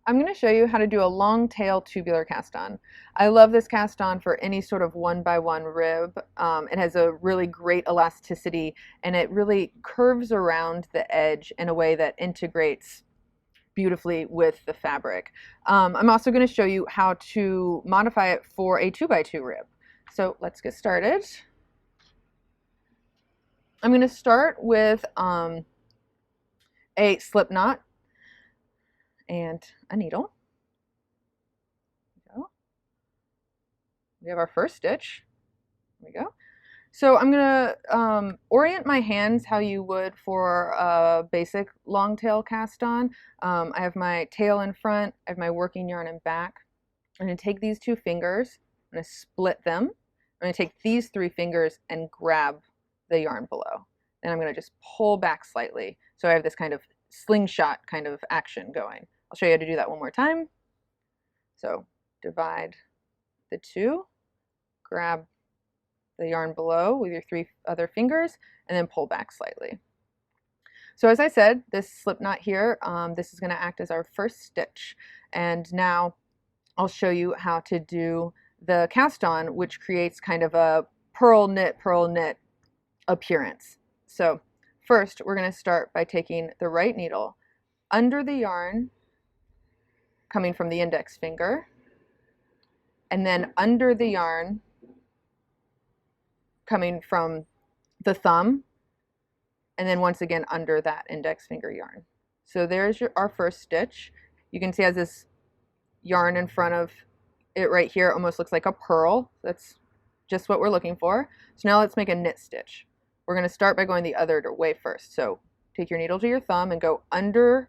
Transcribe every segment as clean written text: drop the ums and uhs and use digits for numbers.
I'm going to show you how to do a long tail tubular cast on. I love this cast on for any sort of 1x1 rib. It has a really great elasticity and it really curves around the edge in a way that integrates beautifully with the fabric. I'm also going to show you how to modify it for a 2x2 rib. So let's get started. I'm going to start with a slip knot and a needle. We have our first stitch. There we go. So I'm going to orient my hands how you would for a basic long tail cast on. I have my tail in front, I have my working yarn in back. I'm going to take these two fingers, I'm going to split them. I'm going to take these three fingers and grab the yarn below. Then I'm going to just pull back slightly. So I have this kind of slingshot kind of action going. I'll show you how to do that one more time. So divide the two, grab the yarn below with your three other fingers, and then pull back slightly. So as I said, this slip knot here, this is going to act as our first stitch. And now I'll show you how to do the cast on, which creates kind of a purl knit appearance. So first we're going to start by taking the right needle under the yarn coming from the index finger, and then under the yarn coming from the thumb, and then once again under that index finger yarn. So there's our first stitch. You can see it has this yarn in front of it right here. It almost looks like a purl. That's just what we're looking for. So now let's make a knit stitch. We're going to start by going the other way first. So take your needle to your thumb and go under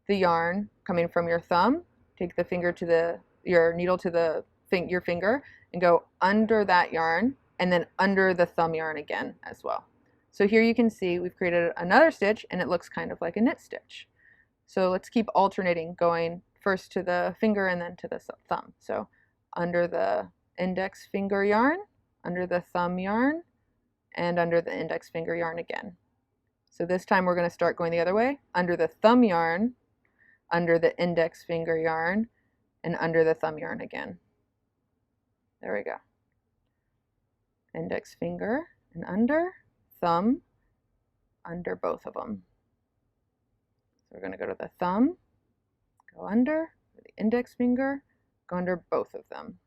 the yarn coming from your thumb. Take the finger to your needle to your finger and go under that yarn, and then under the thumb yarn again as well. So here you can see we've created another stitch and it looks kind of like a knit stitch. So let's keep alternating, going first to the finger and then to the thumb. So under the index finger yarn, under the thumb yarn, and under the index finger yarn again. So this time we're going to start going the other way, under the thumb yarn, under the index finger yarn, and under the thumb yarn again. There we go. Index finger and under, thumb, under both of them. So we're going to go to the thumb, go under, the index finger, go under both of them.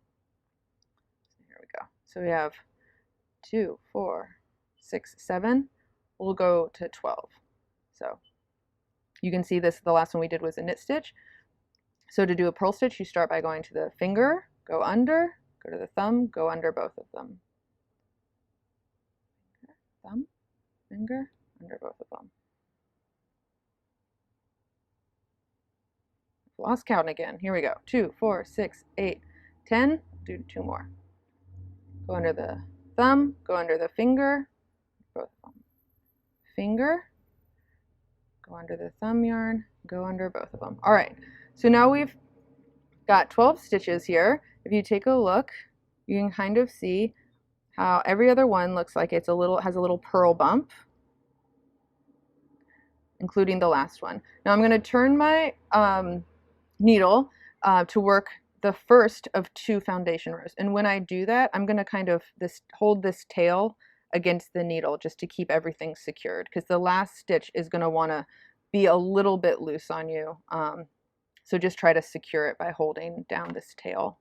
So here we go. So we have 2, 4, 6, 7. We'll go to 12. So you can see this, the last one we did was a knit stitch. So to do a purl stitch, you start by going to the finger, go under, go to the thumb, go under both of them. Thumb, finger, under both of them. Lost count again. Here we go. 2, 4, 6, 8, 10. Do 2 more. Go under the thumb, go under the finger, both of them. Finger, go under the thumb yarn, go under both of them. All right. So now we've got 12 stitches here. If you take a look, you can kind of see how every other one looks like has a little purl bump, including the last one. Now I'm going to turn my needle to work the first of 2 foundation rows. And when I do that, I'm going to kind of hold this tail against the needle just to keep everything secured, because the last stitch is going to want to be a little bit loose on you. So just try to secure it by holding down this tail.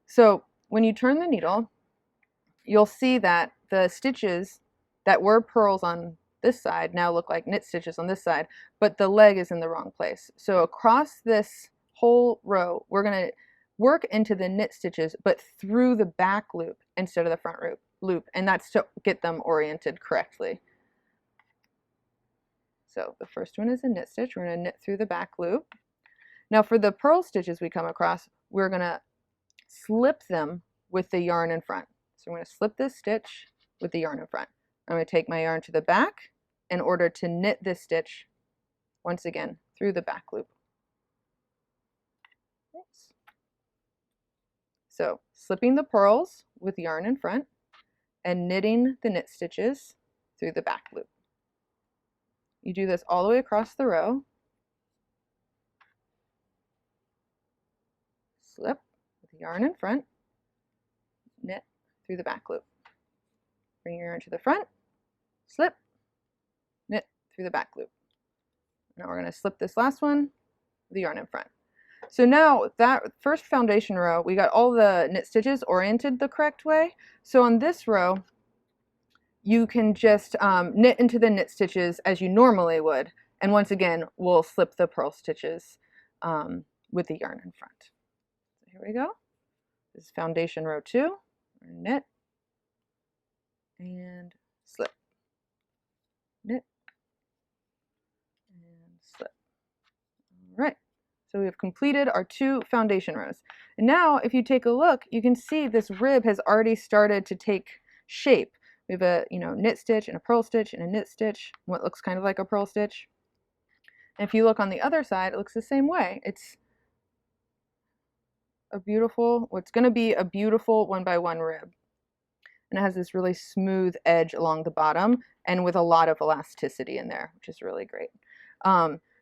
So when you turn the needle, you'll see that the stitches that were purls on this side now look like knit stitches on this side, but the leg is in the wrong place. So across this whole row, we're going to work into the knit stitches, but through the back loop instead of the front loop, and that's to get them oriented correctly. So the first one is a knit stitch. We're going to knit through the back loop. Now for the purl stitches we come across, we're going to slip them with the yarn in front. So I'm going to slip this stitch with the yarn in front. I'm going to take my yarn to the back in order to knit this stitch once again through the back loop. Oops. So slipping the purls with yarn in front and knitting the knit stitches through the back loop. You do this all the way across the row. slip with the yarn in front, knit through the back loop. Bring your yarn to the front, slip, knit through the back loop. Now we're going to slip this last one with the yarn in front. So now that first foundation row, we got all the knit stitches oriented the correct way. So on this row, you can just knit into the knit stitches as you normally would. And once again, we'll slip the purl stitches with the yarn in front. So here we go. This is foundation row 2. Knit and slip. Knit and slip. All right. So we have completed our 2 foundation rows. And now if you take a look, you can see this rib has already started to take shape. We have a knit stitch and a purl stitch and a knit stitch, what looks kind of like a purl stitch. And if you look on the other side, it looks the same way. It's a beautiful, what's going to be a beautiful 1x1 rib. And it has this really smooth edge along the bottom and with a lot of elasticity in there, which is really great.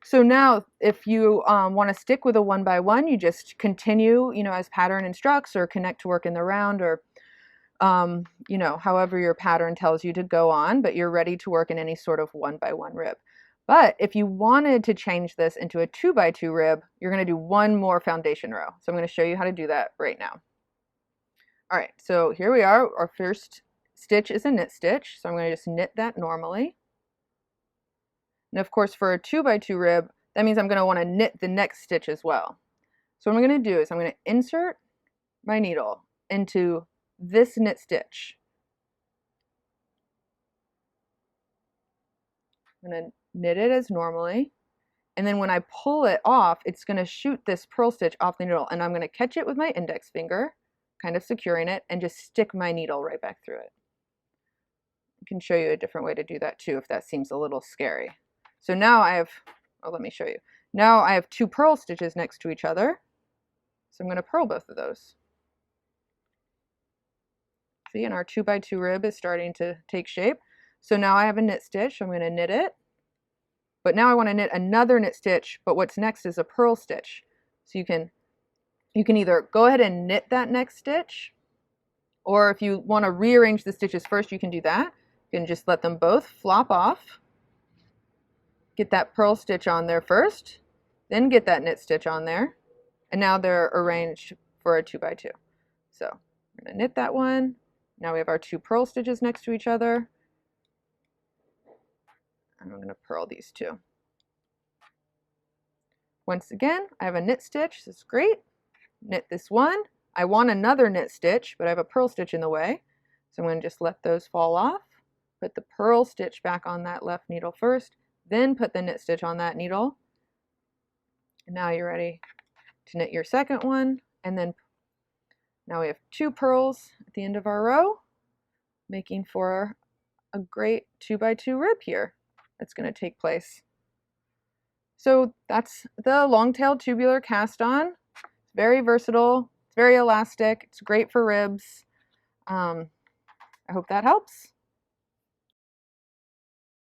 So now if you want to stick with a 1x1, you just continue, as pattern instructs, or connect to work in the round, or however your pattern tells you to go on, but you're ready to work in any sort of 1x1 rib. But if you wanted to change this into a 2x2 rib, you're going to do one more foundation row. So I'm going to show you how to do that right now. All right, so here we are. Our first stitch is a knit stitch, so I'm going to just knit that normally. And of course, for a 2x2 rib, that means I'm going to want to knit the next stitch as well. So what I'm going to do is I'm going to insert my needle into this knit stitch. I'm going to knit it as normally. And then when I pull it off, it's going to shoot this purl stitch off the needle. And I'm going to catch it with my index finger, kind of securing it, and just stick my needle right back through it. I can show you a different way to do that too if that seems a little scary. So now I have, let me show you. Now I have 2 purl stitches next to each other. So I'm going to purl both of those. See, and our 2x2 rib is starting to take shape. So now I have a knit stitch. I'm going to knit it. But now I want to knit another knit stitch, but what's next is a purl stitch. So you can either go ahead and knit that next stitch, or if you want to rearrange the stitches first, you can do that. You can just let them both flop off. Get that purl stitch on there first, then get that knit stitch on there, and now they're arranged for a 2x2. So I'm going to knit that one. Now we have our 2 purl stitches next to each other. And I'm going to purl these 2. Once again, I have a knit stitch. This is great. Knit this one. I want another knit stitch, but I have a purl stitch in the way. So I'm going to just let those fall off. Put the purl stitch back on that left needle first. Then put the knit stitch on that needle. And now you're ready to knit your second one. And then now we have 2 purls at the end of our row, making for a great 2x2 rib here that's going to take place. So that's the long-tailed tubular cast on. It's very versatile. It's very elastic. It's great for ribs. I hope that helps.